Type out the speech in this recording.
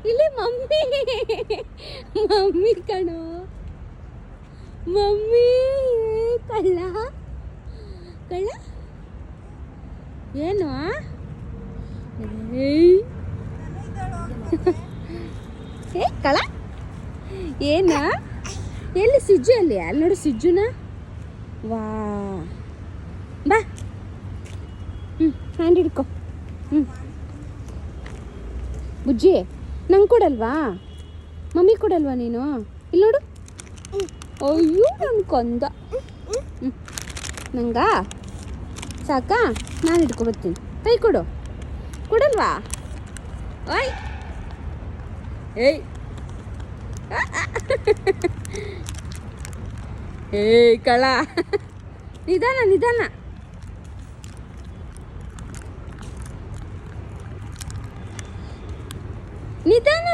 ಇಲ್ಲಿ mummy mummy ಕಣೋ mummy ಕಳ್ಳ ಕಳ್ಳ ಏನು ಏ ಕಳ್ಳ ಏನ ಎಲ್ಲಿ ಸಿಜ್ಜು ಅಲ್ಲಿ ಅಲ್ಲಿ ನೋಡು ಸಿಜ್ಜುನ ವಾ ಬಾ ಹ್ಯಾಂಡ್ ಹಿಡ್ಕೊ ಬುಜ್ಜಿ ನಂಗೆ ಕೊಡಲ್ವಾ ಮಮ್ಮಿ ಕೊಡಲ್ವಾ ನೀನು ಇಲ್ಲಿ ನೋಡು ಅಯ್ಯೋ ನನ್ನ ಕೊಂದ ನಂಗ ಸಾಕಾ ನಾನು ಹಿಡ್ಕೊಬರ್ತೀನಿ ಕೈ ಕೊಡು ಕೊಡಲ್ವಾ ಓಯ್ ಏಯ್ ಏಯ್ ಕಳ್ಳ ನಿಧಾನ ನಿಧಾನ ನಿಧಾನ